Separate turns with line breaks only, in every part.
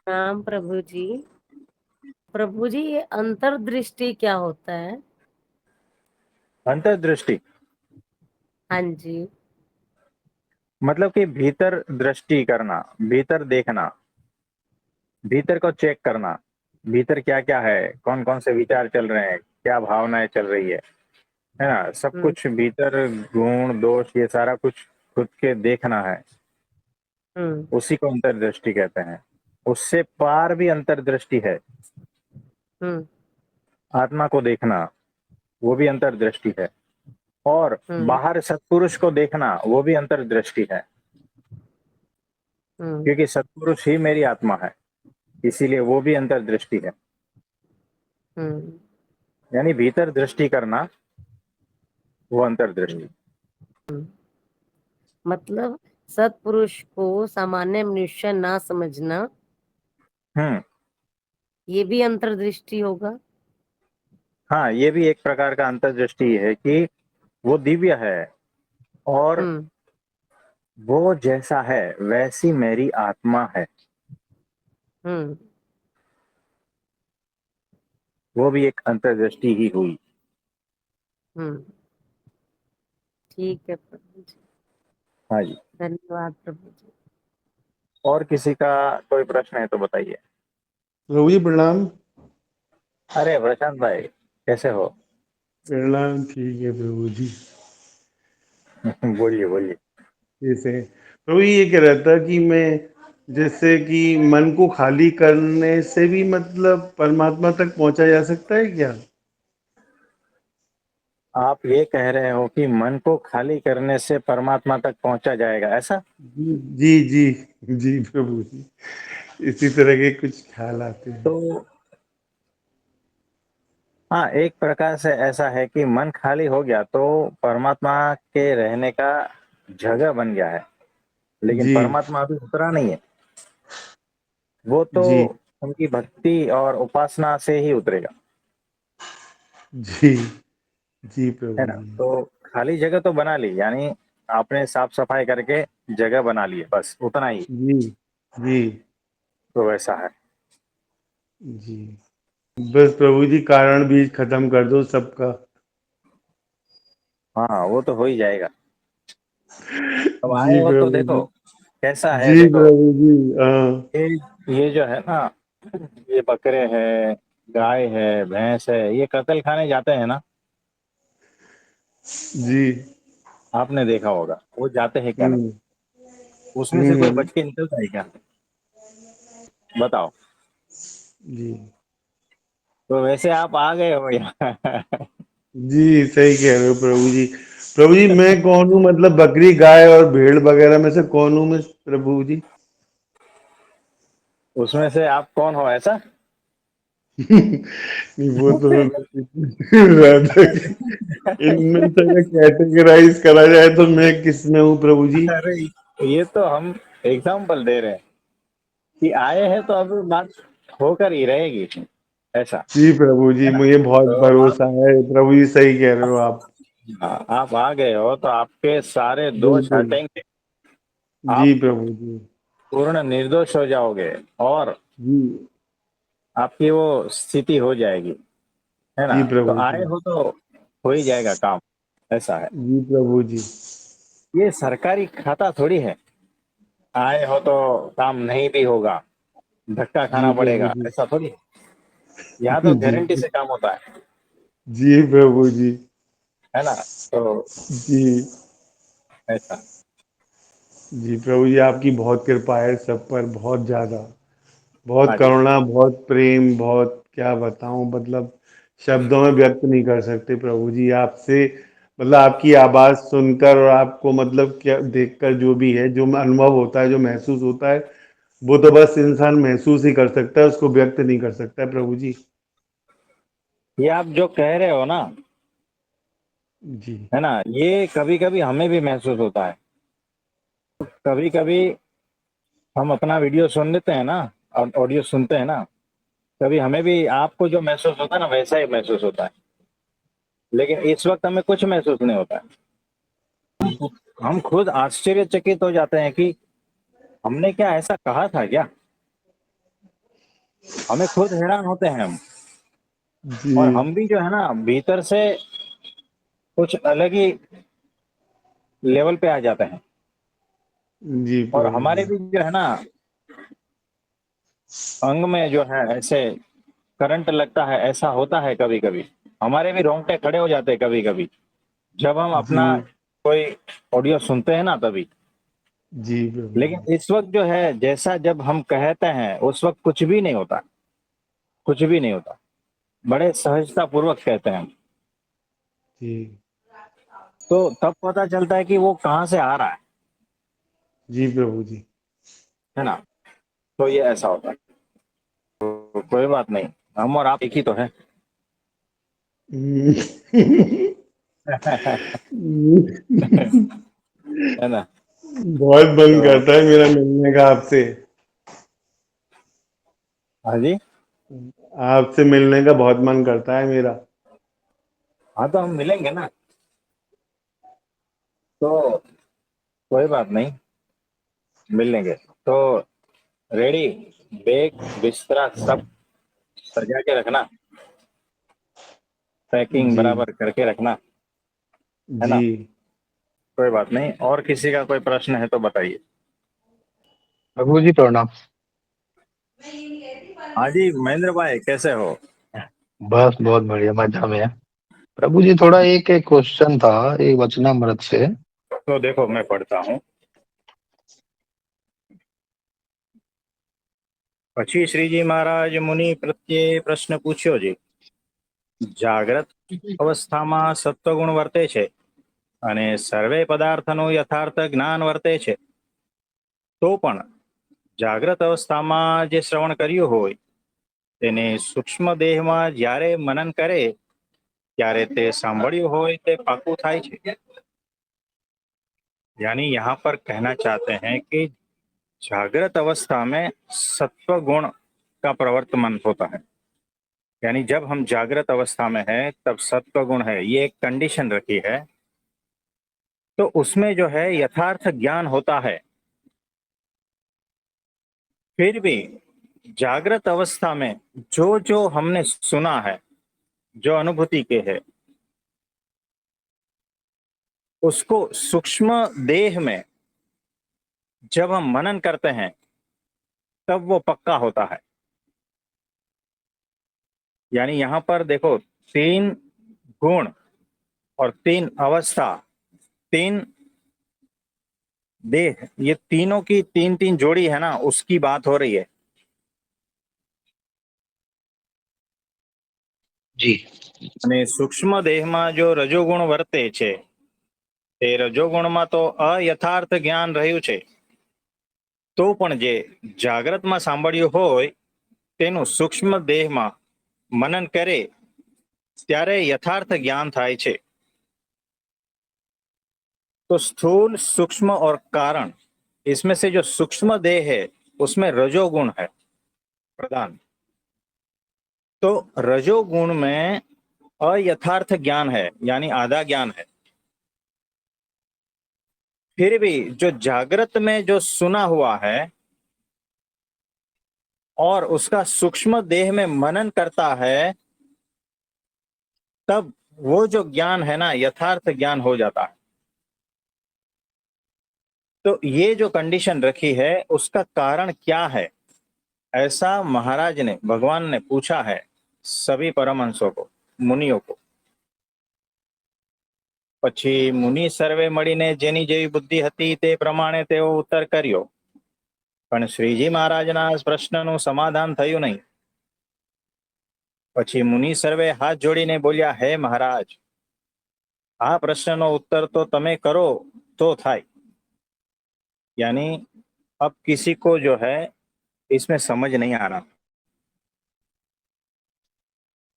राम प्रभु जी। प्रभु जी, ये अंतर्दृष्टि क्या होता है?
अंतर्दृष्टि
हाँ जी।
मतलब कि भीतर दृष्टि करना, भीतर देखना, भीतर को चेक करना, भीतर क्या क्या है, कौन कौन से विचार चल रहे हैं, क्या भावनाएं चल रही है ना, सब
हम्म।
कुछ भीतर, गुण दोष ये सारा कुछ खुद के देखना है।
हम्म।
उसी को अंतर्दृष्टि कहते हैं। उससे पार भी अंतर्दृष्टि है।
हम्म।
आत्मा को देखना वो भी अंतर्दृष्टि है। और
हम्म।
बाहर सत्पुरुष को देखना वो भी अंतर्दृष्टि है।
हम्म।
क्योंकि सत्पुरुष ही मेरी आत्मा है, इसीलिए वो भी अंतर्दृष्टि है।
हम्म।
यानी भीतर दृष्टि करना वो अंतर्दृष्टि।
हम्म। मतलब सत्पुरुष को सामान्य मनुष्य ना समझना,
हम्म।
ये भी अंतर्दृष्टि होगा।
हाँ, ये भी एक प्रकार का अंतर्दृष्टि है कि वो दिव्य है और
हम्म।
वो जैसा है वैसी मेरी आत्मा है।
हम्म।
वो भी एक अंतर्दृष्टि ही हुई।
हम्म। ठीक है प्रभु जी।
हाँ जी।
धन्यवाद प्रभु जी।
और किसी का कोई प्रश्न है तो बताइए।
प्रभु जी प्रणाम।
अरे प्रशांत भाई, कैसे हो?
प्रणाम, ठीक है प्रभु जी।
बोलिए बोलिए।
जैसे प्रभु जी ये कह रहा था कि मैं जैसे कि मन को खाली करने से भी मतलब परमात्मा तक पहुंचा जा सकता है क्या?
आप ये कह रहे हो कि मन को खाली करने से परमात्मा तक पहुंचा जाएगा, ऐसा?
जी जी जी जी प्रभु जी, इसी तरह के कुछ ख्याल आते हैं।
तो हाँ, एक प्रकार से ऐसा है कि मन खाली हो गया तो परमात्मा के रहने का जगह बन गया है। लेकिन
जी
परमात्मा अभी उतरा नहीं है। वो तो
जी
उनकी भक्ति और उपासना से ही उतरेगा।
जी जी
है
प्रभु
ना?
जी।
तो खाली जगह तो बना ली, यानी आपने साफ सफाई करके जगह बना ली है, बस उतना ही।
जी जी
तो वैसा है।
जी। बस प्रभु जी कारण भी खत्म कर दो सबका।
हाँ, वो तो हो ही जाएगा। अब आए
जी
हो तो
प्रभु
देखो
जी।
कैसा है,
जी
देखो।
प्रभु जी। हाँ।
ये ये जो है ना, ये बकरे हैं, गाय है, भैंस है, ये कत्ल खाने जाते हैं ना।
जी।
आपने देखा होगा वो जाते हैं क्या नहीं?
हम्म
उसमें से कोई
हम्म।
बच के निकलता है क्या? बताओ।
जी
तो वैसे आप आ गए हो यहाँ।
जी सही कह रहे हो प्रभु जी। प्रभु जी मैं कौन हूँ, मतलब बकरी गाय और भेड़ वगैरह में से कौन हूँ मैं प्रभु जी?
उसमें से आप कौन हो, ऐसा?
नहीं वो तो रहता कि इनमें से अगर कैटेगराइज करा जाए तो मैं किस में हूँ प्रभु जी?
अरे, ये तो हम एग्जाम्पल दे रहे हैं कि आए हैं तो अब बात होकर ही रहेगी, ऐसा।
जी प्रभु जी
है ना?
मुझे बहुत
तो आप,
भरोसा है प्रभु जी, सही कह रहे हो आप।
हाँ, आप आ गए हो तो आपके सारे दोष
बिल्कुल।
हटेंगे।
जी
आप
प्रभु जी।
पूर्ण निर्दोष हो जाओगे और
जी
आपकी वो स्थिति हो जाएगी। है ना?
जी
तो
प्रभु
आए
जी।
हो तो हो ही जाएगा काम, ऐसा है।
जी प्रभु जी।
ये सरकारी खाता थोड़ी है, आए हो तो काम नहीं भी होगा, धक्का
जी
खाना
प्रभु
पड़ेगा,
जी।
ऐसा थोड़ी है। यहाँ तो
जी
गारंटी से काम होता
जी प्रभु जी।
है ना? तो
जी
ऐसा।
जी प्रभु जी आपकी बहुत कृपा है सब पर, बहुत ज्यादा, बहुत
हाँ जी।
करुणा, बहुत प्रेम, बहुत क्या बताऊं, मतलब शब्दों में व्यक्त नहीं कर सकते प्रभु जी आपसे। मतलब आपकी आवाज सुनकर और आपको मतलब क्या देखकर जो भी है, जो अनुभव होता है, जो महसूस होता है, वो तो बस इंसान महसूस ही कर सकता है, उसको व्यक्त नहीं कर सकता है प्रभु जी।
ये आप जो कह रहे हो ना,
जी
है ना, ये कभी कभी हमें भी महसूस होता है। कभी कभी हम अपना वीडियो सुन लेते हैं ना और ऑडियो सुनते हैं ना, कभी हमें भी आपको जो महसूस होता है ना वैसा ही महसूस होता है। लेकिन इस वक्त हमें कुछ महसूस नहीं होता है। हम खुद आश्चर्यचकित हो जाते हैं कि हमने क्या ऐसा कहा था क्या? हमें खुद हैरान होते हैं हम।
जी
और हम भी जो है ना भीतर से कुछ अलग ही लेवल पे आ जाते हैं।
जी
और
प्रभु
हमारे
जी।
भी जो है ना अंग में जो है ऐसे करंट लगता है, ऐसा होता है कभी कभी। हमारे भी रोंगटे खड़े हो जाते हैं कभी कभी जब हम
जी
अपना कोई ऑडियो सुनते हैं ना तभी।
जी प्रभु
लेकिन
जी।
इस वक्त जो है जैसा जब हम कहते हैं उस वक्त कुछ भी नहीं होता, कुछ भी नहीं होता। बड़े सहजता पूर्वक कहते हैं हम।
जी
तो तब पता चलता है कि वो कहाँ से आ रहा
जी प्रभु जी।
है ना। तो ये ऐसा होता है। तो कोई बात नहीं, हम और आप एक ही तो है। है ना।
बहुत मन
तो
करता है मेरा मिलने का आपसे।
हाँ जी।
आपसे मिलने का बहुत मन करता है मेरा।
हाँ तो हम मिलेंगे ना। तो कोई बात नहीं, मिल लेंगे। तो रेडी, बैग बिस्तरा सब सजा के रखना, पैकिंग
जी
बराबर करके रखना, है
जी
ना। कोई बात नहीं, और किसी का कोई प्रश्न है तो बताइए।
प्रभु जी प्रणाम।
हाँ जी महेंद्र भाई, कैसे हो?
बस बहुत बढ़िया, मजा में है। प्रभु जी थोड़ा एक एक क्वेश्चन था, एक वचनामृत से।
तो देखो मैं पढ़ता हूँ। પછી શ્રીજી મહારાજ મુનિ પ્રત્યે પ્રશ્ન પૂછ્યો છે, જાગ્રત અવસ્થામાં સત્વગુણ વર્તે છે અને સર્વે પદાર્થનું યથાર્થ જ્ઞાન વર્તે છે, તો પણ જાગ્રત અવસ્થામાં જે શ્રવણ કર્યું હોય તેને સૂક્ષ્મ દેહમાં જ્યારે મનન કરે ત્યારે તે સાંભળ્યું હોય તે પાકું થાય છે। यानी यहाँ पर कहना चाहते हैं कि जागृत अवस्था में सत्व गुण का प्रवर्तमान होता है। यानी जब हम जागृत अवस्था में है तब सत्व गुण है, ये एक कंडीशन रखी है। तो उसमें जो है यथार्थ ज्ञान होता है। फिर भी जागृत अवस्था में जो जो हमने सुना है, जो अनुभूति के है, उसको सूक्ष्म देह में जब हम मनन करते हैं तब वो पक्का होता है। यानी यहाँ पर देखो, तीन गुण और तीन अवस्था, तीन देह, ये तीनों की तीन तीन जोड़ी है ना, उसकी बात हो रही है।
जी
અને સૂક્ષ્મ દેહમાં જો રજોગુણ વર્તે છે તે રજોગુણમાં તો અયથાર્થ જ્ઞાન રહ્યું છે, તો પણ જે જાગ્રતમાં સાંભળ્યું હોય તેનું સૂક્ષ્મ દેહમાં મનન કરે ત્યારે यथार्थ ज्ञान થાય છે। तो स्थूल सूक्ष्म और कारण, इसमें से जो सूक्ष्म देह है उसमें रजोगुण है प्रधान। तो रजोगुण में अयथार्थ ज्ञान है, यानी आधा ज्ञान है। फिर भी जो जागृत में जो सुना हुआ है और उसका सूक्ष्म देह में मनन करता है, तब वो जो ज्ञान है ना यथार्थ ज्ञान हो जाता है। तो ये जो कंडीशन रखी है उसका कारण क्या है, ऐसा महाराज ने, भगवान ने पूछा है सभी परमहंसों को, मुनियों को। પછી મુનિ સર્વે મળીને જેની જેવી બુદ્ધિ હતી તે પ્રમાણે તેઓ ઉત્તર કર્યો, પણ શ્રીજી મહારાજના પ્રશ્નનું સમાધાન થયું નહીં। પછી મુનિ સર્વે હાથ જોડીને બોલ્યા, હે મહારાજ, આ પ્રશ્નનો ઉત્તર તો તમે કરો તો થાય। यानी अब किसी को जो है इसमें समझ नहीं आ रहा,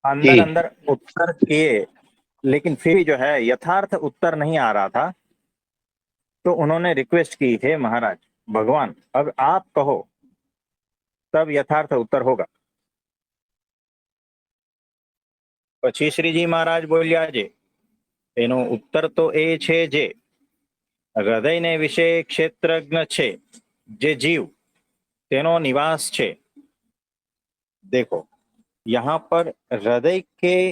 जी
अंदर अंदर उत्तर किए लेकिन फिर भी जो है यथार्थ उत्तर नहीं आ रहा था। तो उन्होंने रिक्वेस्ट की, हे महाराज, भगवान अब आप कहो तब यथार्थ उत्तर होगा। પછી શ્રીજી મહારાજ બોલ્યા છે, એનો ઉત્તર તો એ છે જે હૃદયને વિશે ક્ષેત્રજ્ઞ છે, જે જીવ તેનો નિવાસ છે, देखो यहाँ पर हृदय के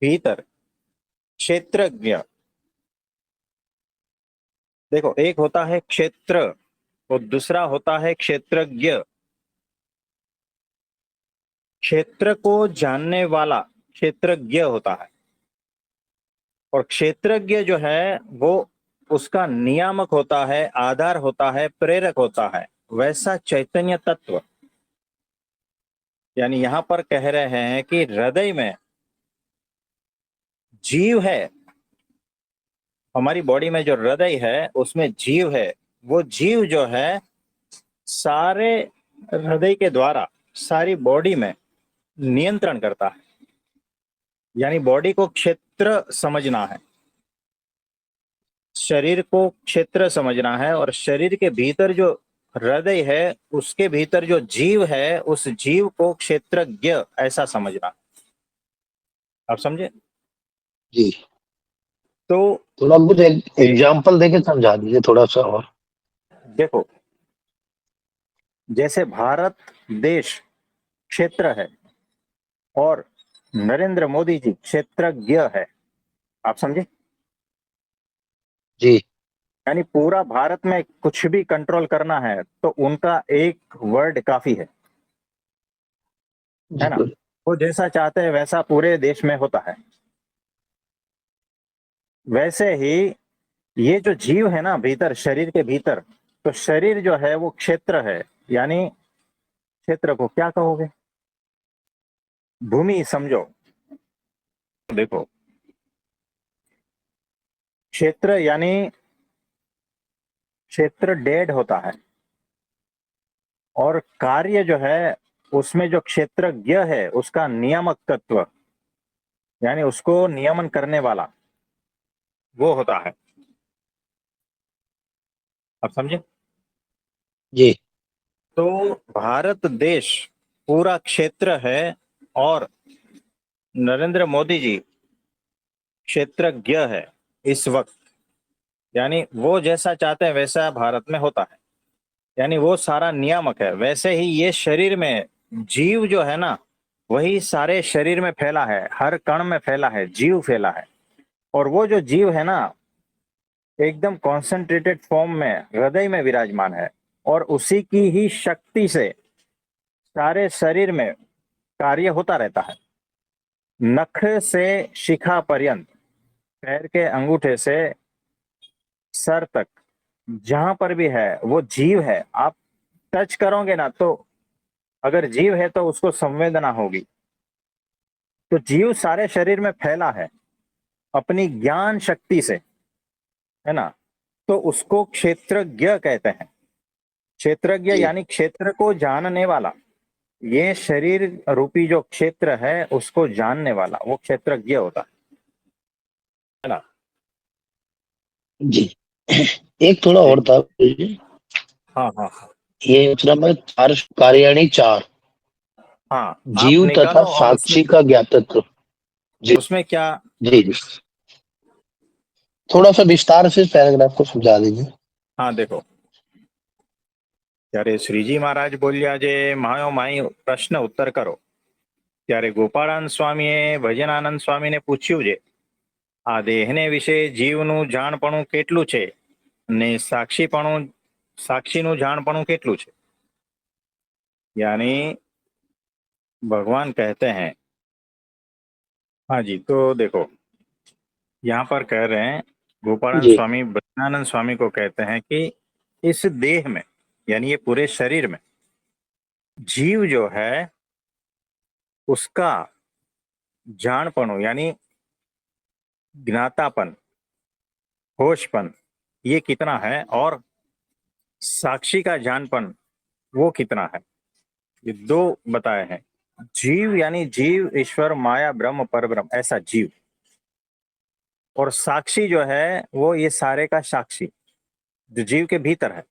भीतर क्षेत्रज्ञ, देखो एक होता है क्षेत्र और दूसरा होता है क्षेत्रज्ञ। क्षेत्र को जानने वाला क्षेत्रज्ञ होता है, और क्षेत्रज्ञ जो है वो उसका नियामक होता है, आधार होता है, प्रेरक होता है। वैसा चैतन्य तत्व, यानी यहां पर कह रहे हैं कि हृदय में जीव है, हमारी बॉडी में जो हृदय है उसमें जीव है। वो जीव जो है सारे हृदय के द्वारा सारी बॉडी में नियंत्रण करता है। यानी बॉडी को क्षेत्र समझना है, शरीर को क्षेत्र समझना है, और शरीर के भीतर जो हृदय है उसके भीतर जो जीव है उस जीव को क्षेत्रज्ञ ऐसा समझना। आप समझे?
जी,
तो
थोड़ा कुछ एग्जाम्पल देके समझा दीजिए थोड़ा सा और।
देखो, जैसे भारत देश क्षेत्र है और नरेंद्र मोदी जी क्षेत्रज्ञ है। आप समझे?
जी
यानी पूरा भारत में कुछ भी कंट्रोल करना है तो उनका एक वर्ड काफी है ना?
जी
वो जैसा चाहते हैं वैसा पूरे देश में होता है। वैसे ही ये जो जीव है ना भीतर, शरीर के भीतर, तो शरीर जो है वो क्षेत्र है। यानी क्षेत्र को क्या कहोगे? भूमि समझो। देखो, क्षेत्र यानी क्षेत्र डेड होता है, और कार्य जो है उसमें जो क्षेत्रज्ञ है उसका नियामक तत्व, यानी उसको नियमन करने वाला वो होता है। आप समझे?
जी
तो भारत देश पूरा क्षेत्र है, और नरेंद्र मोदी जी क्षेत्रज्ञ है इस वक्त। यानी वो जैसा चाहते हैं वैसा भारत में होता है, यानी वो सारा नियामक है। वैसे ही ये शरीर में जीव जो है ना वही सारे शरीर में फैला है, हर कण में फैला है, जीव फैला है। और वो जो जीव है ना एकदम कॉन्सेंट्रेटेड फॉर्म में हृदय में विराजमान है, और उसी की ही शक्ति से सारे शरीर में कार्य होता रहता है। नख से शिखा पर्यंत, पैर के अंगूठे से सर तक, जहां पर भी है वो जीव है। आप टच करोगे ना तो अगर जीव है तो उसको संवेदना होगी। तो जीव सारे शरीर में फैला है अपनी ज्ञान शक्ति से, है ना? तो उसको क्षेत्रज्ञ कहते हैं। क्षेत्रज्ञ
जी
यानी क्षेत्र को जानने वाला। ये शरीर रूपी जो क्षेत्र है उसको जानने वाला वो क्षेत्रज्ञ होता है ना?
जी। एक थोड़ा और था जी,
हाँ हाँ हाँ
ये दूसरा में चार कार्याणी चार,
हाँ, आप
जीव तथा
निकालो और उसमें
साक्षी का ज्ञातत्व। जी
उसमें क्या?
जी जी, थोड़ा सा विस्तार से पैराग्राफ को समझा दीजिए।
हाँ देखो, ત્યારે શ્રીજી મહારાજ બોલ્યા જે માયો માઈ પ્રશ્ન ઉત્તર કરો. ત્યારે ગોપાળાનંદ સ્વામીએ ભજનાનંદ સ્વામીને પૂછ્યું છે, આ દેહને વિશે જીવનું જાણપણું કેટલું છે ને સાક્ષીનું જાણપણું કેટલું છે? यानी भगवान कहते हैं, हाँ जी, तो देखो यहाँ पर कह रहे हैं गोपाळानंद
जी
स्वामी भजनानंद स्वामी को कहते हैं कि इस देह में, यानी ये पूरे शरीर में जीव जो है उसका जाणपणु यानी ज्ञातापन, होशपन, ये कितना है, और साक्षी का जानपन वो कितना है, ये दो बताए हैं। जीव यानी जीव, ईश्वर, माया, ब्रह्म, परब्रह्म, ऐसा जीव। और साक्षी जो है वो ये सारे का साक्षी जो जीव के भीतर है।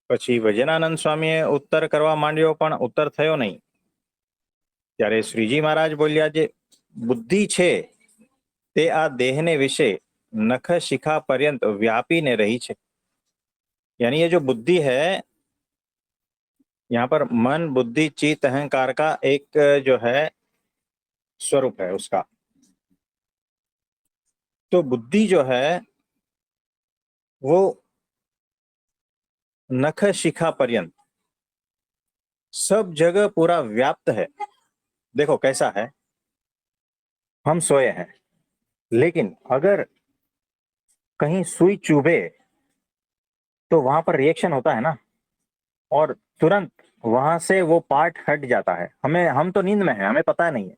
પછી ભજનાનંદ સ્વામીએ ઉત્તર કરવા માંડ્યો પણ ઉત્તર થયો નહીં. ત્યારે શ્રીજી મહારાજ બોલ્યા જે બુદ્ધિ છે તે આ દેહને વિશે નખ શિખા પર્યંત વ્યાપીને રહી છે. यानी ये जो बुद्धि है यहाँ पर मन, बुद्धि, चित्त, अहंकार का एक जो है स्वरूप है उसका। तो बुद्धि जो है वो नख शिखा पर्यंत सब जगह पूरा व्याप्त है। देखो कैसा है, हम सोए हैं, लेकिन अगर कहीं सुई चुभे तो वहां पर रिएक्शन होता है ना, और तुरंत वहां से वो पार्ट हट जाता है। हम तो नींद में है, हमें पता नहीं है।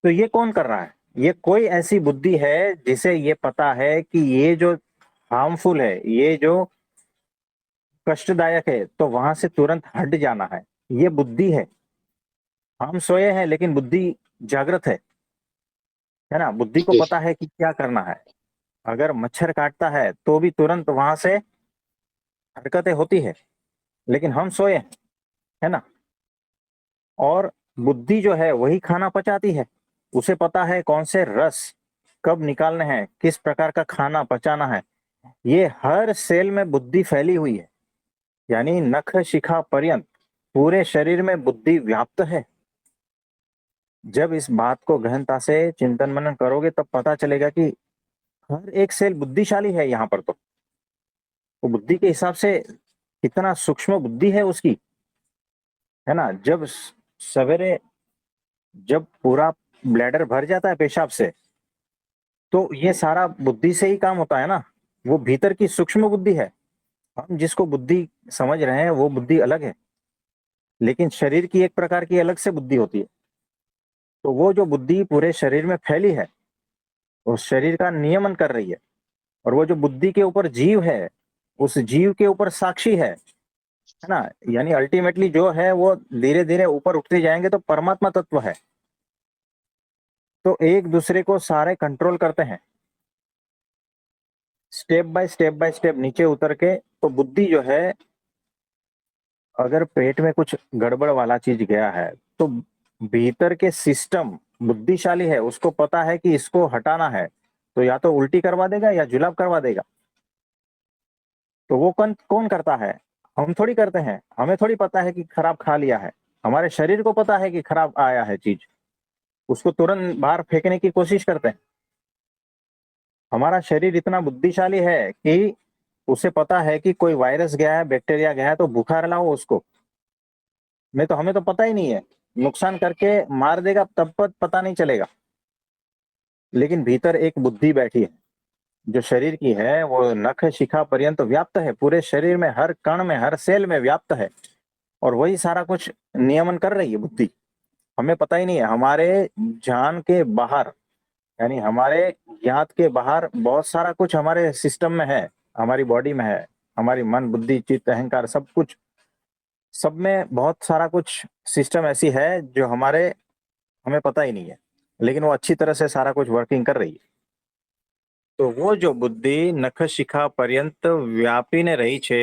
तो ये कौन कर रहा है? ये कोई ऐसी बुद्धि है जिसे ये पता है कि ये जो हार्मफुल है, ये जो कष्टदायक है, तो वहां से तुरंत हट जाना है। ये बुद्धि है। हम सोए हैं लेकिन बुद्धि जागृत है ना। बुद्धि को
जी।
पता है कि क्या करना है। अगर मच्छर काटता है तो भी तुरंत वहां से हरकतें होती है, लेकिन हम सोए हैं, है ना। और बुद्धि जो है वही खाना पचाती है। उसे पता है कौन से रस कब निकालने हैं, किस प्रकार का खाना पचाना है। ये हर सेल में बुद्धि फैली हुई है, यानी नख शिखा पर्यंत पूरे शरीर में बुद्धि व्याप्त है। जब इस बात को गहनता से चिंतन मनन करोगे तब पता चलेगा कि हर एक सेल बुद्धिशाली है यहाँ पर। तो वो बुद्धि के हिसाब से कितना सूक्ष्म बुद्धि है उसकी, है ना। जब सवेरे जब पूरा ब्लैडर भर जाता है पेशाब से, तो ये सारा बुद्धि से ही काम होता है ना। वो भीतर की सूक्ष्म बुद्धि है। हम जिसको बुद्धि समझ रहे हैं वो बुद्धि अलग है, लेकिन शरीर की एक प्रकार की अलग से बुद्धि होती है। तो वो जो बुद्धि पूरे शरीर में फैली है, वो शरीर का नियमन कर रही है। और वो जो बुद्धि के ऊपर जीव है, उस जीव के ऊपर साक्षी है ना। यानी अल्टीमेटली जो है वो धीरे धीरे ऊपर उठते जाएंगे तो परमात्मा तत्व है। तो एक दूसरे को सारे कंट्रोल करते हैं, स्टेप बाय स्टेप नीचे उतर के। तो बुद्धि जो है, अगर पेट में कुछ गड़बड़ वाला चीज गया है तो भीतर के सिस्टम बुद्धिशाली है, उसको पता है कि इसको हटाना है, तो या तो उल्टी करवा देगा या जुलाब करवा देगा। तो वो कौन कौन करता है? हम थोड़ी करते हैं। हमें थोड़ी पता है कि खराब खा लिया है। हमारे शरीर को पता है कि खराब आया है चीज, उसको तुरंत बाहर फेंकने की कोशिश करते हैं। हमारा शरीर इतना बुद्धिशाली है कि उसे पता है कि कोई वायरस गया है, बैक्टीरिया गया है, तो बुखार लाओ उसको। नहीं तो हमें तो पता ही नहीं है, नुकसान करके मार देगा, तब पता नहीं चलेगा। लेकिन भीतर एक बुद्धि बैठी है जो शरीर की है, वो नख शिखा पर्यंत व्याप्त है। पूरे शरीर में हर कण में हर सेल में व्याप्त है, और वही सारा कुछ नियमन कर रही है बुद्धि। हमें पता ही नहीं है। हमारे जान के बाहर, यानी हमारे ज्ञात के बाहर बहुत सारा कुछ हमारे सिस्टम में है, हमारी बॉडी में है। हमारी मन, बुद्धि, चित्त, अहंकार, सब कुछ, सब में बहुत सारा कुछ सिस्टम ऐसी है जो हमें पता ही नहीं है, लेकिन वो अच्छी तरह से सारा कुछ वर्किंग कर रही है। तो वो जो बुद्धि नख शिखा पर्यंत વ્યાપીને રહી છે,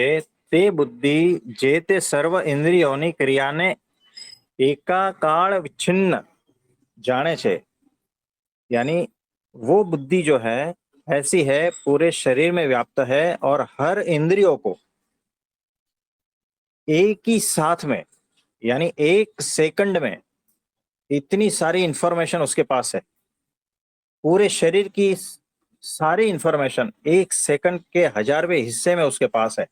તે બુદ્ધિ જે તે સર્વ ઇન્દ્રિયોની ક્રિયાને એકાકાળ વિચ્છિન્ન જાણે છે। यानी वो बुद्धि जो है ऐसी है, पूरे शरीर में व्याप्त है, और हर इंद्रियों को एक ही साथ में, यानी एक सेकंड में इतनी सारी इंफॉर्मेशन उसके पास है। पूरे शरीर की सारी इंफॉर्मेशन एक सेकंड के 1000वें हिस्से में उसके पास है।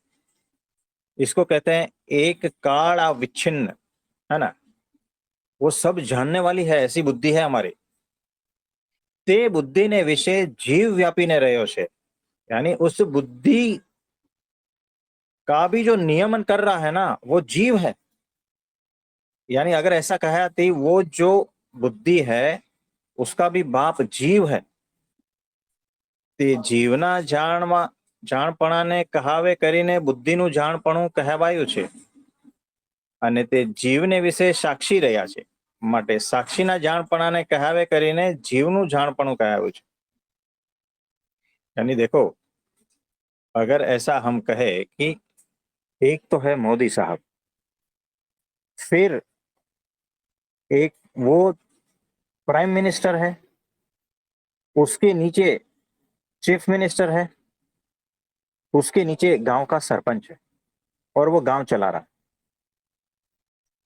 इसको कहते हैं एक काल अविच्छिन्न, है ना। वो सब जानने वाली है, ऐसी बुद्धि है हमारी। તે બુદ્ધિને વિશે જીવ વ્યાપીને રહ્યો છે। यानी उस बुद्धि का भी जो नियमन कर रहा है ना, वो जीव है। यानी अगर ऐसा कहा तो वो जो बुद्धि है उसका भी बाप जीव है। તે જીવના જાણપણાને કહાવે કરીને બુદ્ધિનું જાણપણું કહેવાયું છે, અને તે જીવને વિશે સાક્ષી રહ્યા છે, માટે સાક્ષીના જાણપણાને કહાવે કરીને જીવનું જાણપણું કહેવાયું છે। यानी देखो, अगर ऐसा हम कहे कि एक तो है मोदी साहब, फिर एक वो प्राइम मिनिस्टर है, उसके नीचे चीफ मिनिस्टर है, उसके नीचे गांव का सरपंच है, और वो गांव चला रहा है।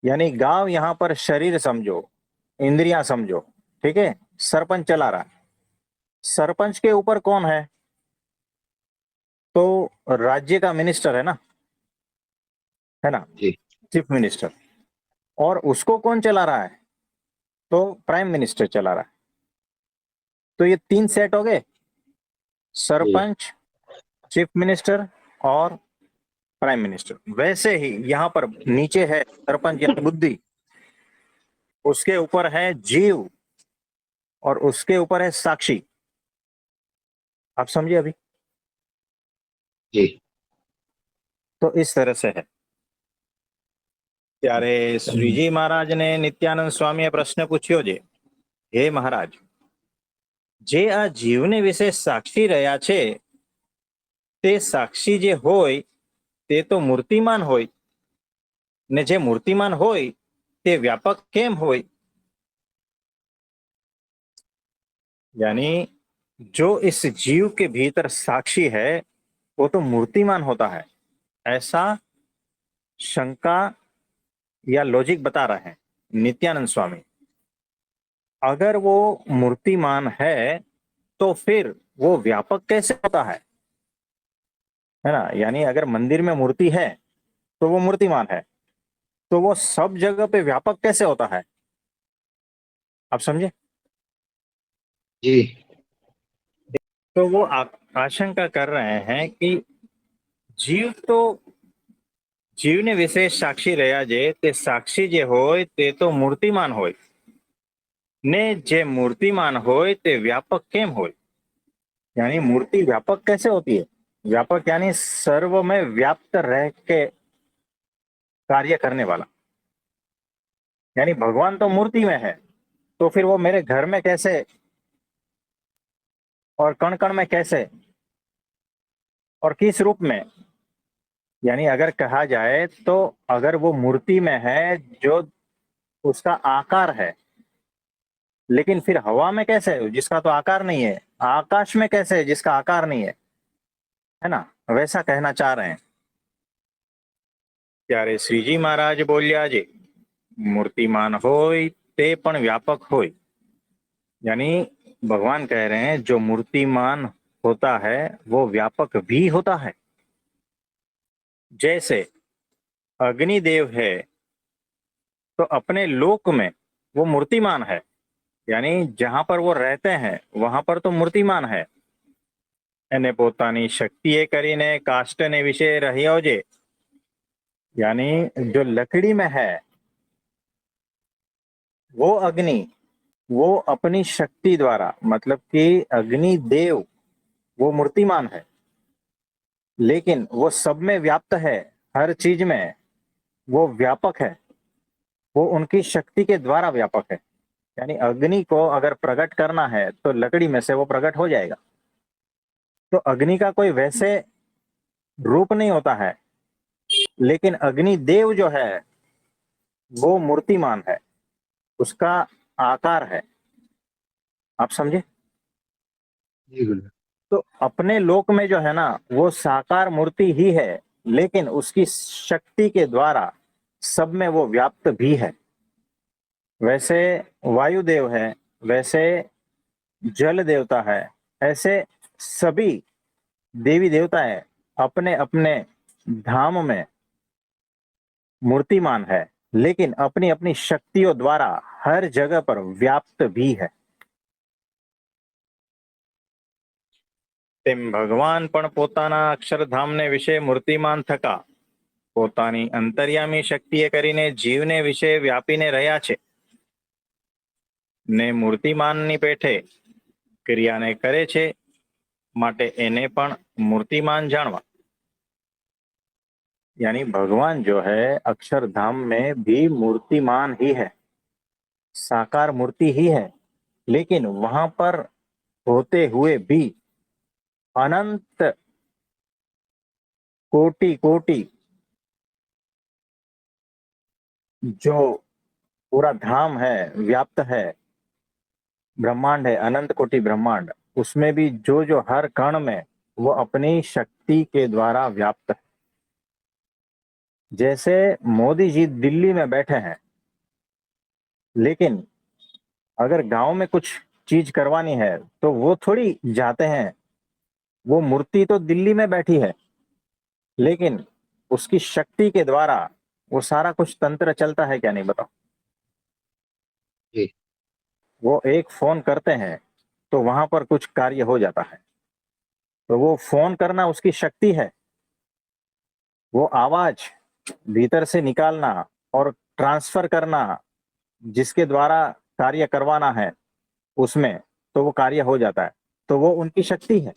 यानी गांव यहां पर शरीर समझो, इंद्रियां समझो, ठीक है। सरपंच चला रहा है। सरपंच के ऊपर कौन है? तो राज्य का मिनिस्टर है ना, है ना,
जी
चीफ मिनिस्टर। और उसको कौन चला रहा है? तो प्राइम मिनिस्टर चला रहा है। तो ये तीन सेट हो गए,
जी
सरपंच, चीफ मिनिस्टर और प्राइम मिनिस्टर। वैसे ही यहां पर नीचे है सरपंच या बुद्धि, उसके ऊपर है जीव, और उसके ऊपर है साक्षी। आप समझिए अभी।
जी।
तो इस तरह से है। ત્યારે શ્રીજી મહારાજને નિત્યાનંદ સ્વામીએ પ્રશ્ન પૂછ્યો છે, હે મહારાજ, જે આ જીવને વિશે સાક્ષી રહ્યા છે, તે સાક્ષી જે હોય તે તો મૂર્તિમાન હોય, ને જે મૂર્તિમાન હોય તે વ્યાપક કેમ હોય? यानी जो इस जीव के भीतर साक्षी है वो तो मूर्तिमान होता है, ऐसा शंका या लॉजिक बता रहे हैं नित्यानंद स्वामी। अगर वो मूर्तिमान है तो फिर वो व्यापक कैसे होता है ना। यानी अगर मंदिर में मूर्ति है तो वो मूर्तिमान है, तो वो सब जगह पे व्यापक कैसे होता है? आप समझे।
जी
तो वो आशंका कर रहे हैं कि जीव तो જીવને વિશેષ સાક્ષી રહ્યા છે, તે સાક્ષી જે હોય તે તો મૂર્તિમાન હોય, ને જે મૂર્તિમાન હોય તે વ્યાપક કેમ હોય? यानी मूर्ति व्यापक कैसे होती है? व्यापक यानी सर्व में व्याप्त रह के कार्य करने वाला। यानी भगवान तो मूर्ति में है, तो फिर वो मेरे घर में कैसे, और कण कण में कैसे, और किस रूप में? यानी अगर कहा जाए तो अगर वो मूर्ति में है जो उसका आकार है, लेकिन फिर हवा में कैसे जिसका तो आकार नहीं है, आकाश में कैसे जिसका आकार नहीं है ना, वैसा कहना चाह रहे हैं। ત્યારે શ્રીજી મહારાજ બોલ્યા છે, મૂર્તિમાન હોય તે પણ વ્યાપક હોય। यानी भगवान कह रहे हैं जो मूर्तिमान होता है वो व्यापक भी होता है। जैसे अग्निदेव है तो अपने लोक में वो मूर्तिमान है, यानी जहां पर वो रहते हैं वहां पर तो मूर्तिमान है। એને પોતાની શક્તિએ કરીને કાષ્ટને વિશે રહ્યો છે। यानी जो लकड़ी में है वो अग्नि, वो अपनी शक्ति द्वारा, मतलब कि अग्नि देव वो मूर्तिमान है, लेकिन वो सब में व्याप्त है, हर चीज में वो व्यापक है, वो उनकी शक्ति के द्वारा व्यापक है। यानी अग्नि को अगर प्रकट करना है तो लकड़ी में से वो प्रकट हो जाएगा। तो अग्नि का कोई वैसे रूप नहीं होता है, लेकिन अग्नि देव जो है वो मूर्तिमान है, उसका आकार है। आप समझे।
जी गुरु।
तो अपने लोक में जो है ना वो साकार मूर्ति ही है, लेकिन उसकी शक्ति के द्वारा सब में वो व्याप्त भी है। वैसे वायुदेव है, वैसे जल देवता है, ऐसे सभी देवी देवता है अपने अपने धाम में मूर्तिमान है, लेकिन अपनी अपनी शक्तियों द्वारा हर जगह पर व्याप्त भी है। તેમ ભગવાન પણ પોતાના અક્ષરધામને વિશે મૂર્તિમાન થકા પોતાની અંતર્યામી શક્તિએ કરીને જીવને વિશે વ્યાપીને રહ્યા છે, ને મૂર્તિમાનની પેઠે ક્રિયાને કરે છે, માટે એને પણ મૂર્तिमान जानवा। यानी भगवान जो है अक्षरधाम में भी मूर्तिमान ही है, साकार मूर्ति ही है, लेकिन वहां पर होते हुए भी अनंत कोटि कोटि जो पूरा धाम है, व्याप्त है, ब्रह्मांड है, अनंत कोटि ब्रह्मांड, उसमें भी जो जो हर कण में वो अपनी शक्ति के द्वारा व्याप्त है। जैसे मोदी जी दिल्ली में बैठे हैं, लेकिन अगर गांव में कुछ चीज करवानी है तो वो थोड़ी जाते हैं। वो मूर्ति तो दिल्ली में बैठी है, लेकिन उसकी शक्ति के द्वारा वो सारा कुछ तंत्र चलता है क्या, नहीं बताओ।
जी।
वो एक फोन करते हैं तो वहां पर कुछ कार्य हो जाता है। तो वो फोन करना उसकी शक्ति है। वो आवाज भीतर से निकालना और ट्रांसफर करना, जिसके द्वारा कार्य करवाना है उसमें, तो वो कार्य हो जाता है। तो वो उनकी शक्ति है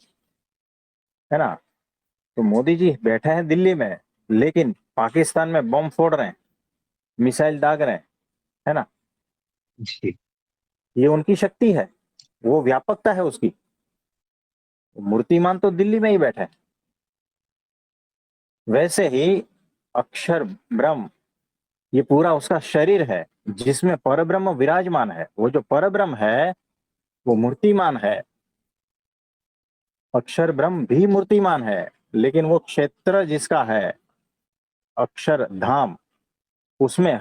ना। तो मोदी जी बैठे हैं दिल्ली में, लेकिन पाकिस्तान में बम फोड़ रहे हैं, मिसाइल दाग रहे हैं, है ना।
जी।
ये उनकी शक्ति है, वो व्यापकता है उसकी। मूर्तिमान तो दिल्ली में ही बैठे हैं। वैसे ही अक्षर ब्रह्म, ये पूरा उसका शरीर है जिसमें परब्रह्म विराजमान है। वो जो परब्रह्म है वो मूर्तिमान है। अक्षर ब्रह्म भी मूर्तिमान है, लेकिन वो क्षेत्र जिसका है अक्षर धाम, उसमें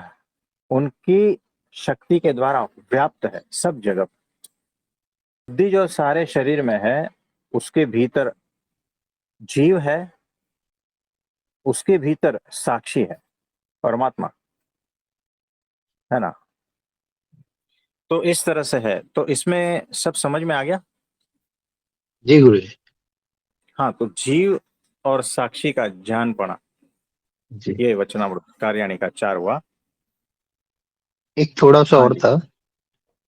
उनकी शक्ति के द्वारा व्याप्त है सब जगह। बुद्धि जो सारे शरीर में है, उसके भीतर जीव है, उसके भीतर साक्षी है, परमात्मा, है ना। तो इस तरह से है। तो इसमें सब समझ में आ गया।
जी गुरु जी।
हाँ, तो जीव और साक्षी का ज्ञान पड़ा,
जी।
ये वचनामृत कार्याणी का 4 हुआ।
एक थोड़ा सा
हाँ
और
जी,
था।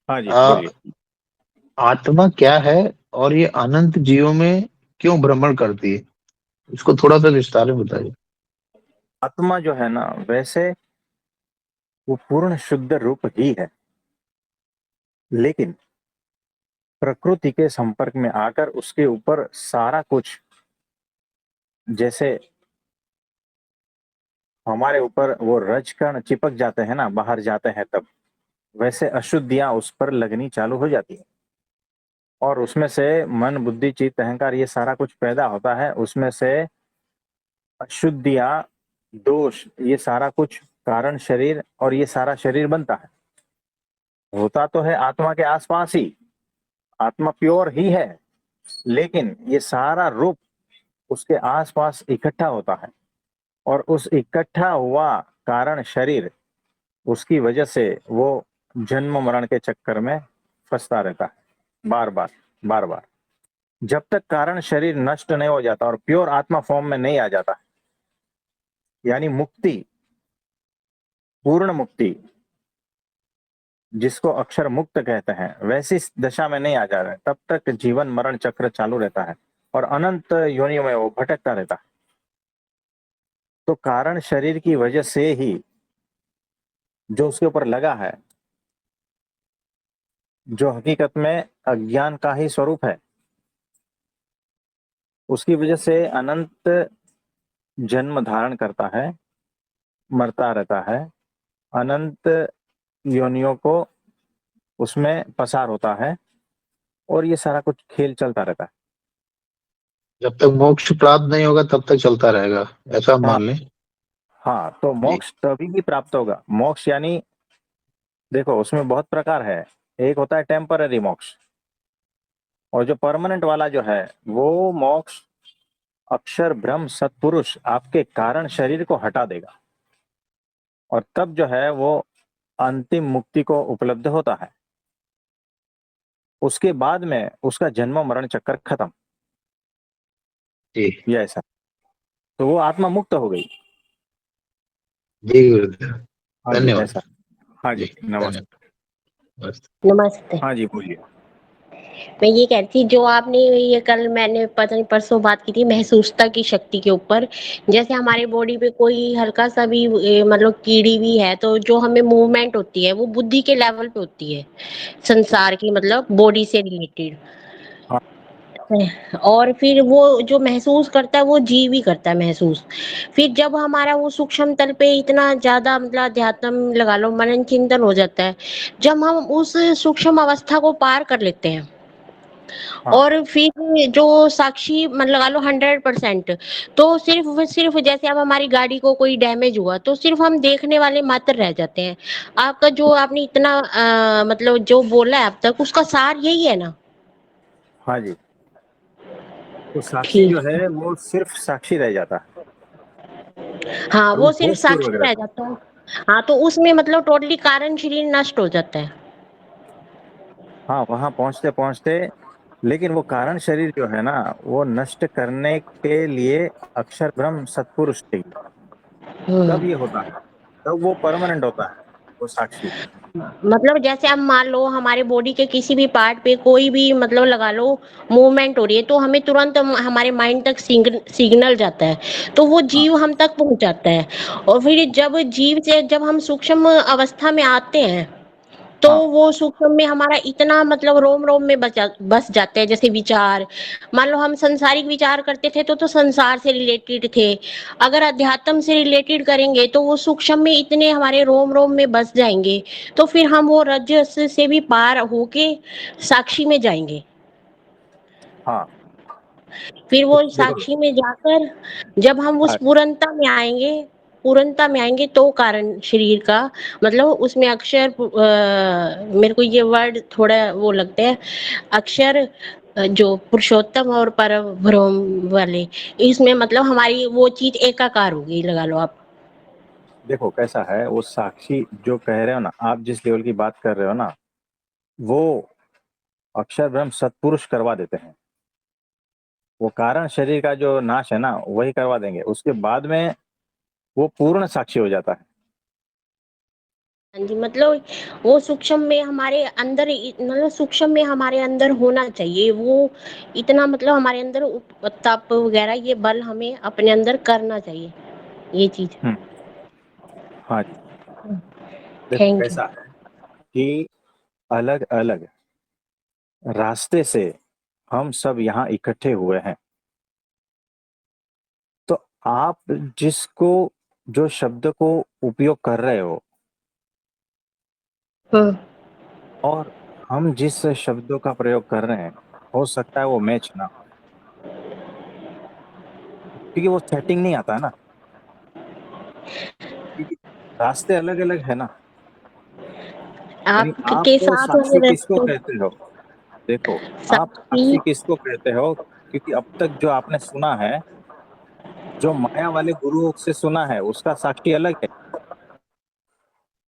हाँ जी,
आ,
बोलिए।
आत्मा क्या है और ये अनंत जीवों में क्यों भ्रमण करती है, इसको थोड़ा सा विस्तार में बताइए।
आत्मा जो है ना, वैसे वो पूर्ण शुद्ध रूप ही है, लेकिन प्रकृति के संपर्क में आकर उसके ऊपर सारा कुछ, जैसे हमारे ऊपर वो रज कण चिपक जाते हैं ना, बाहर जाते हैं तब, वैसे अशुद्धियां उस पर लगनी चालू हो जाती है। और उसमें से मन बुद्धि चित्त अहंकार ये सारा कुछ पैदा होता है। उसमें से अशुद्धियां, दोष, ये सारा कुछ कारण शरीर, और ये सारा शरीर बनता है। होता तो है आत्मा के आसपास ही, आत्मा प्योर ही है, लेकिन ये सारा रूप उसके आसपास इकट्ठा होता है। और उस इकट्ठा हुआ कारण शरीर, उसकी वजह से वो जन्म मरण के चक्कर में फंसता रहता है, बार बार बार बार, जब तक कारण शरीर नष्ट नहीं हो जाता और प्योर आत्मा फॉर्म में नहीं आ जाता। यानी मुक्ति, पूर्ण मुक्ति, जिसको अक्षर मुक्त कहते हैं, वैसी दशा में नहीं आ जा रहे, तब तक जीवन मरण चक्र चालू रहता है और अनंत योनियों में वो भटकता रहता है। तो कारण शरीर की वजह से ही जो उसके ऊपर लगा है, जो हकीकत में अज्ञान का ही स्वरूप है, उसकी वजह से अनंत जन्म धारण करता है, मरता रहता है, अनंत योनियों को उसमें पसार होता है, और ये सारा कुछ खेल चलता रहता है।
जब तक मोक्ष प्राप्त नहीं होगा तब तक चलता रहेगा, ऐसा आप
हाँ,
मान लें।
हाँ, तो
जी।
मोक्ष तभी भी प्राप्त होगा। मोक्ष यानी देखो, उसमें बहुत प्रकार है। एक होता है टेम्पररी मोक्ष, और जो परमानेंट वाला जो है वो मोक्ष अक्षर ब्रह्म सत्पुरुष आपके कारण शरीर को हटा देगा, और तब जो है वो अंतिम मुक्ति को उपलब्ध होता है। उसके बाद में उसका जन्म मरण चक्कर खत्म।
जी।
ये ऐसा, तो वो आत्मा मुक्त हो गई।
जी गुरुदेव।
हाँ जी,
धन्यवाद।
ऐसा। हाँ
जी
जी,
धन्यवाद।
नमस्ते।
बस।
नमस्ते।
हाँ जी, बोलिए।
मैं ये कह रही थी, जो आपने ये कल मैंने पता नहीं परसों बात की थी महसूसता की शक्ति के ऊपर। जैसे हमारे बॉडी पे कोई हल्का सा भी मतलब कीड़ी भी है तो जो हमें मूवमेंट होती है वो बुद्धि के लेवल पे होती है, संसार की मतलब बॉडी से रिलेटेड।
हाँ,
और फिर वो जो महसूस करता है वो जीव ही करता है महसूस। फिर जब हमारा वो सूक्ष्म तल पे इतना ज्यादा मतलब अध्यात्म लगा लो मनन चिंतन हो जाता है, जब हम उस सूक्ष्म अवस्था को पार कर लेते हैं
हाँ
और फिर जो साक्षी मतलब लगा लो 100%, तो सिर्फ जैसे अब हमारी गाड़ी को कोई डैमेज हुआ तो सिर्फ हम देखने वाले मात्र रह जाते हैं। आपका जो आपने इतना मतलब जो बोला है अब तक उसका सार यही है ना?
हाँ जी। तो साक्षी
ठीक।
जो है वो सिर्फ साक्षी रह जाता है
हाँ,
और वो
वो सिर्फ
होश पूर्वक
साक्षी रह
रहता है।
जाता है। हाँ, तो उसमें मतलब टोटली कारण शरीर नष्ट हो जाता है।
हाँ, वहां पहुंचते पहुंचते, लेकिन वो कारण शरीर जो है ना, वो नष्ट करने के लिए अक्षर ब्रह्म सत्पुरुष चाहिए।
हम्म।
तब ये होता है, तब वो परमानेंट होता है, वो साक्षी।
मतलब जैसे अब मान लो हमारे बॉडी के किसी भी पार्ट पे कोई भी मतलब लगा लो मूवमेंट हो रही है तो हमें तुरंत हमारे माइंड तक सिग्नल जाता है, तो वो
हाँ
जीव हम तक पहुंच जाता है। और फिर जब जीव से जब हम सूक्ष्म अवस्था में आते हैं तो
हाँ
वो सूक्ष्म में हमारा इतना मतलब रोम रोम में बस जाते हैं। जैसे विचार, मान लो हम संसारिक विचार करते थे तो संसार से रिलेटेड थे। अगर अध्यात्म से रिलेटेड करेंगे तो वो सूक्ष्म में इतने हमारे रोम रोम में बस जाएंगे, तो फिर हम वो रजस से भी पार होके साक्षी में जाएंगे।
हाँ।
फिर
तो
वो
देखो,
साक्षी में जाकर जब हम उस
हाँ,
पूर्णता में आएंगे तो कारण शरीर का मतलब उसमें अक्षर मेरे को ये वर्ड थोड़ा वो लगता है। अक्षर जो पुरुषोत्तम और पर ब्रह्म वाले, इसमें मतलब हमारी वो चीज एकाकार होगी लगा लो आप।
देखो कैसा है वो साक्षी जो कह रहे हो ना, आप जिस लेवल की बात कर रहे हो ना, वो अक्षर ब्रह्म सत्पुरुष करवा देते हैं। वो कारण शरीर का जो नाश है ना, वही करवा देंगे, उसके बाद में वो पूर्ण साक्षी हो जाता है।
हाँ जी, मतलब वो सूक्ष्म में हमारे अंदर मतलब सूक्ष्म में हमारे अंदर होना चाहिए वो। इतना मतलब हमारे अंदर तप वगैरह ये बल हमें अपने अंदर करना चाहिए ये चीज।
हम्म। हाँ जी। देखो
थैंक यू।
कैसा है कि अलग अलग रास्ते से हम सब यहाँ इकट्ठे हुए हैं। तो आप जिसको जो शब्द को उपयोग कर रहे हो
हम्म।
और हम जिस शब्दों का प्रयोग कर रहे हैं, हो सकता है वो मैच ना हो, क्योंकि वो सेटिंग नहीं आता है ना, क्योंकि रास्ते अलग अलग है ना। यानी आप
आपके साथ
साक्षी
वाले
किसको
रस्ते
कहते हो? देखो, आप
साक्षी।
साक्षी किसको कहते हो? क्योंकि अब तक जो आपने सुना है, जो माया वाले गुरुओं से सुना है, उसका साक्षी अलग है,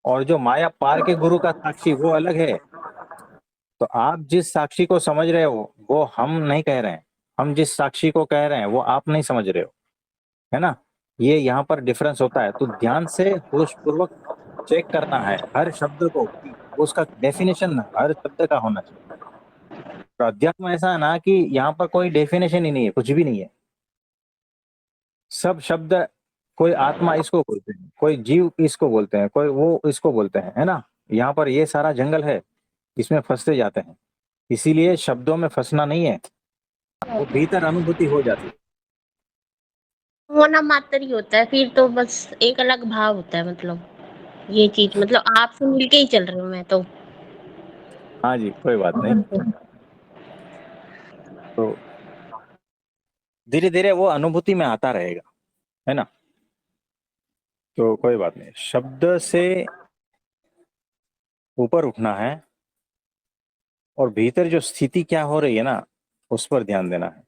और जो माया पार के गुरु का साक्षी वो अलग है। तो आप जिस साक्षी को समझ रहे हो वो हम नहीं कह रहे हैं, हम जिस साक्षी को कह रहे हैं वो आप नहीं समझ रहे हो, है ना। ये यहाँ पर डिफरेंस होता है, तो ध्यान से होश पूर्वक चेक करना है हर शब्द को कि उसका डेफिनेशन हर शब्द का होना चाहिए। तो अध्यात्म ऐसा है ना कि यहाँ पर कोई डेफिनेशन ही नहीं है, कुछ भी नहीं है। सब शब्द, कोई आत्मा इसको बोलते हैं, कोई जीव इसको बोलते हैं, कोई वो इसको बोलते हैं, है ना। यहाँ पर ये सारा जंगल है, इसमें फंसते जाते हैं। इसीलिए शब्दों में फंसना नहीं है, वो भीतर अनुभूति हो जाती है।
होना मात्र ही होता है, फिर तो बस एक अलग भाव होता है मतलब ये चीज मतलब आपसे मिलके ही चल रही हूँ मैं तो।
हाँ जी, कोई बात नहीं। तो धीरे धीरे वो अनुभूति में आता रहेगा, है ना। तो कोई बात नहीं, शब्द से ऊपर उठना है, और भीतर जो स्थिति क्या हो रही है ना, उस पर ध्यान देना है।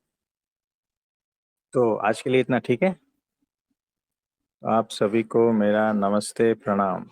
तो आज के लिए इतना ठीक है। आप सभी को मेरा नमस्ते प्रणाम।